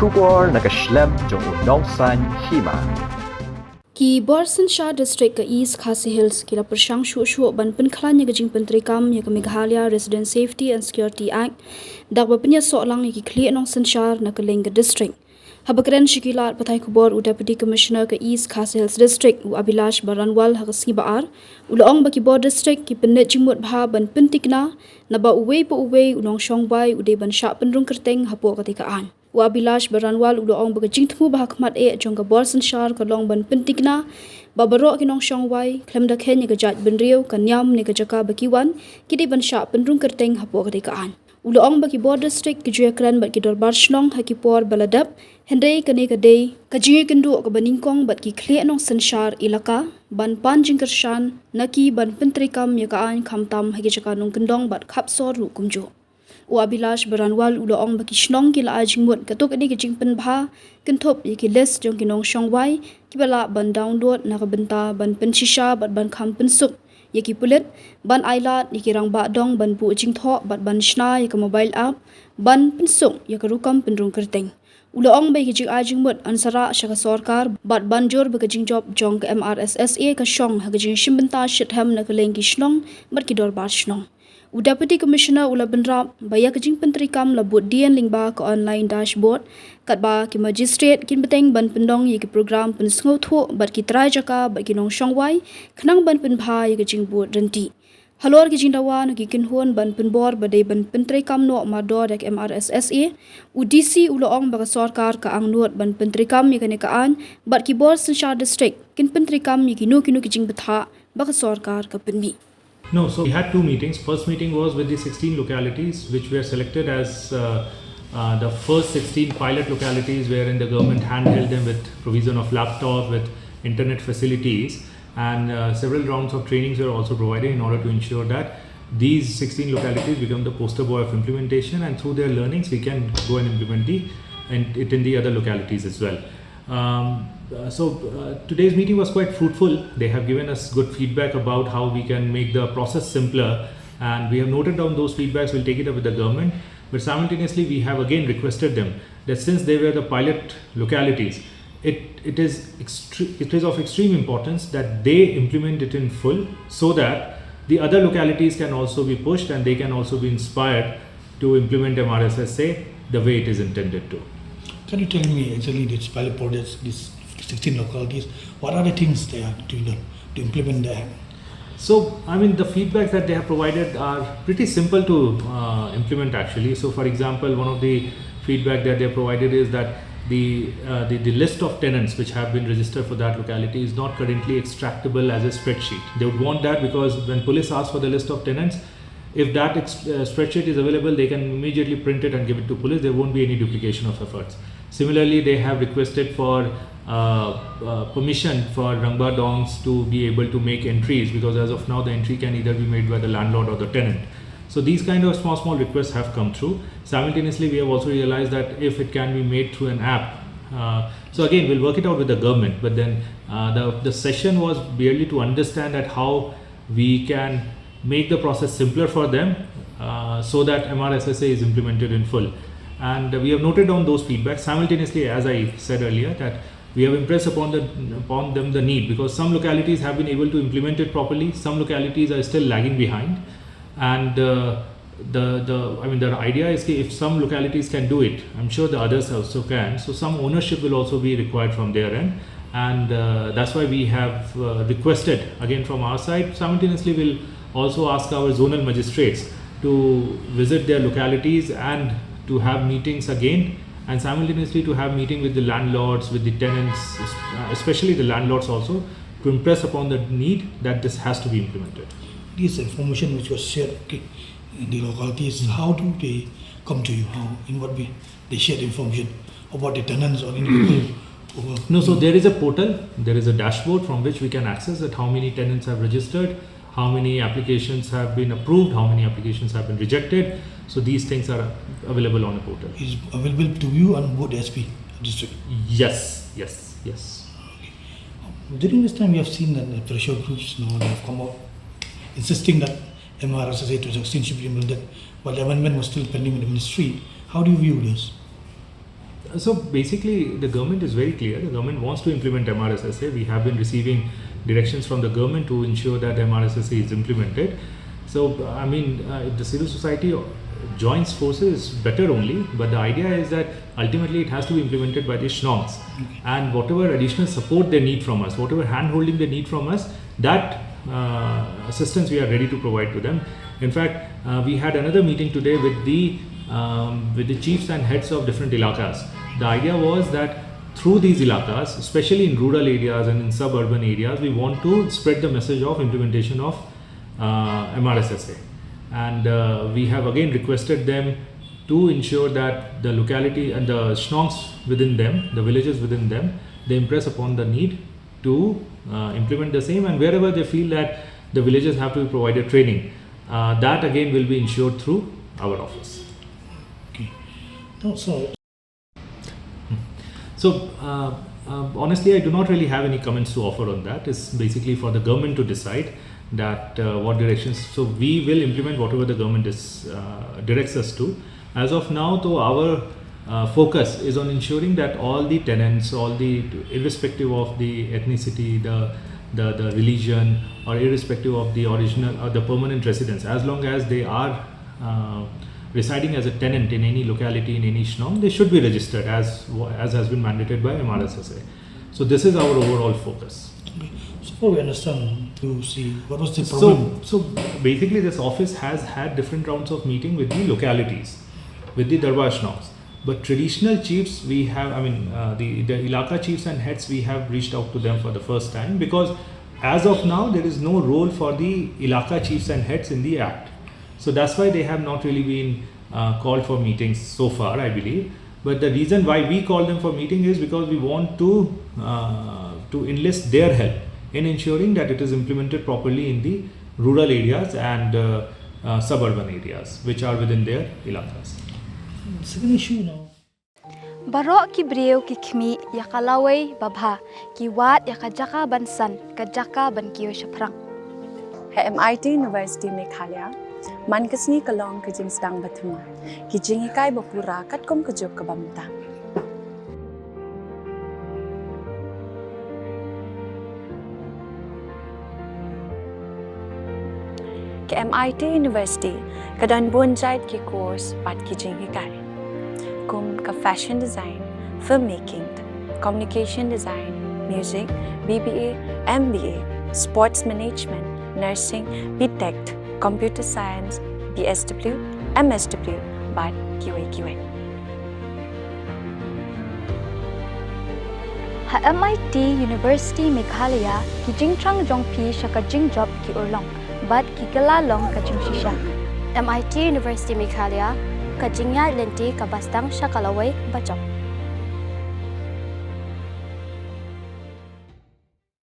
Shubor nakaslem jong unongsan Hima. Ki Mrssa district ka East Khasi Hills kila Pyrshang shu ban Pynkhlaiñ ka Jingpyntreikam ya ka Meghalaya Resident Safety and Security Act dak ba penya so lang ki kli nong sanchar na ka Lenga district. Habakren shikilat patay kubor u Deputy Commissioner ka East Khasi Hills district u Abilash Baranwal ha kasngi baar ulaong ba ki Bor district ki pennet jimut bha ban pentikna na ba uwe po uwe ulong shongbai u de ban sha penrung kerteng hapo katikaan. Wa Abilash Baranwal uloong baga jingtmu bahakmat jong ka borsan shar ka long ban pentikna babaro ki nong shongwai klem da khen ka jat benriu ka nyam ne ka jaka bakiwan kidi ban sha penrung kerteng hapo katikaan. Uloong bagi Bor district ki juya kran bat ki dorbar shlong ha ki por baladap hendai ka ne ka dei ka juya kendu ka baningkong bat ki khle nong sanshar ilaka ban pan jingkershan naki ban Pynkhlaiñ ya ka an khamtam ha ki jaka nong kendong bat khapsor ru kumjo. Abilash Baranwal uloong baki shnong kila ajingmut katok ini ki jingpen bha kentop ki list jong ki nong shongwai ki bala ban download na ka benta ban penshisha bat ban kham pensuk ye ki pulit ban ailat ye ki rang ba dong ban bu jingtho bat ban shna ye ka mobile app ban pensuk ye ka rukam penrung kerteng uloong bai ki jing ajingmut ansara shaka sarkar bat banjor ba ka jingjob jong ka Mrssa ka shong ha ka jing shimbenta shitham na ka leng ki shnong bat ki dor bar shnong. Deputy Commissioner Ula Benrap baya ka Jingpyntreikam labut dian lingba ka online dashboard kat ba ki magistrate kin beteng ban pendong ye ki program pen sngo thu bat ki trai jaka bat ki nong shongwai khnang ban pen bha ye ka jingbut renti halor ki jingdawan ki kin hon ban pen bor badai ban Pynkhlaiñ no mador dak Mrssa UDC uloong ba ka sarkar ka angnot ban Pynkhlaiñ ye ka ne ka an bat ki Bor Sanchar district kin Pynkhlaiñ ye ki no ki jingbetha ba ka sarkar ka penmi. No, so we had two meetings. First meeting was with the 16 localities which were selected as the first 16 pilot localities wherein the government handheld them with provision of laptop, with internet facilities, and several rounds of trainings were also provided in order to ensure that these 16 localities become the poster boy of implementation, and through their learnings we can go and implement it in the other localities as well. Today's meeting was quite fruitful. They have given us good feedback about how we can make the process simpler, and we have noted down those feedbacks. We'll take it up with the government, but simultaneously we have again requested them that since they were the pilot localities, it is of extreme importance that they implement it in full so that the other localities can also be pushed and they can also be inspired to implement Mrssa the way it is intended to. Can you tell me actually these pilot projects, these 16 localities, what are the things they are doing to implement the act? So, I mean, the feedback that they have provided are pretty simple to implement actually. So, for example, one of the feedback that they have provided is that the list of tenants which have been registered for that locality is not currently extractable as a spreadsheet. They would want that because when police ask for the list of tenants, if that spreadsheet is available, they can immediately print it and give it to police. There won't be any duplication of efforts. Similarly, they have requested for permission for Rangba Dongs to be able to make entries, because as of now the entry can either be made by the landlord or the tenant. So these kind of small requests have come through. Simultaneously, we have also realized that if it can be made through an app, so again we'll work it out with the government, but then the session was merely to understand that how we can make the process simpler for them so that Mrssa is implemented in full. And we have noted down those feedbacks. Simultaneously, as I said earlier, that we have impressed upon them the need, because some localities have been able to implement it properly, some localities are still lagging behind, and the idea is that if some localities can do it, I'm sure the others also can. So some ownership will also be required from their end, and that's why we have requested again from our side. Simultaneously, we'll also ask our zonal magistrates to visit their localities and to have meetings again, and simultaneously to have meeting with the landlords, with the tenants, especially the landlords also, to impress upon the need that this has to be implemented. This information which was shared in the localities, how do they come to you? How, in what way they share the information about the tenants or any people? No, so there is a portal, there is a dashboard from which we can access that how many tenants have registered, how many applications have been approved, how many applications have been rejected. So these things are available on a portal. Is available to you on both SP district? Yes. Okay. During this time, we have seen that the pressure groups now have come out insisting that Mrssa 2016 should be implemented, while the amendment was still pending in the ministry. How do you view this? So basically, the government is very clear. The government wants to implement MRSSA. We have been receiving directions from the government to ensure that MRSSA is implemented. So I mean, if the civil society joins forces, better only. But the idea is that ultimately it has to be implemented by the SHNONGs. And whatever additional support they need from us, whatever hand-holding they need from us, that assistance we are ready to provide to them. In fact, we had another meeting today with the chiefs and heads of different ilakas. The idea was that through these ilakas, especially in rural areas and in suburban areas, we want to spread the message of implementation of MRSSA. And we have again requested them to ensure that the locality and the SHNONGs within them, the villages within them, they impress upon the need to implement the same, and wherever they feel that the villages have to be provided training, that again will be ensured through our office. Okay. No, So honestly, I do not really have any comments to offer on that. It's basically for the government to decide that what directions. So we will implement whatever the government directs us to. As of now, though, our focus is on ensuring that all the tenants, irrespective of the ethnicity, the religion, or irrespective of the original or the permanent residents, as long as they are residing as a tenant in any locality, in any SHNONG, they should be registered as has been mandated by MRSSA. So this is our overall focus. okay. So we understand to see what was the problem. So basically, this office has had different rounds of meeting with the localities, with the Darbar SHNONGs. But traditional chiefs, we have, the Ilaka chiefs and heads, we have reached out to them for the first time, because as of now, there is no role for the Ilaka chiefs and heads in the Act. So that's why they have not really been called for meetings so far, I believe. But the reason why we call them for meeting is because we want to enlist their help in ensuring that it is implemented properly in the rural areas and suburban areas, which are within their ilakas. Second issue now. Barok ki breu ki khmi ya kalawai babha ki wat ya kajaka bansan kajaka ban kiyo shaprang. MIT University Meghalaya mankasni kalong ka jingstang bathuma ki jingikai bapura katkom kajok kabamta. Ke MIT University kadan bonjait ki course pat ki jingikai kum ka fashion design, filmmaking, communication design, music, BBA, MBA, sports management, nursing, BTech, computer science, BSW, MSW, but QA. Ha MIT University Meghalaya ki jingtrang jongpi shaka jingjop ki urlong, but ki kalalong ka jingshisha. MIT University Meghalaya ka jingya lenti ka bastang syakalaway bacok.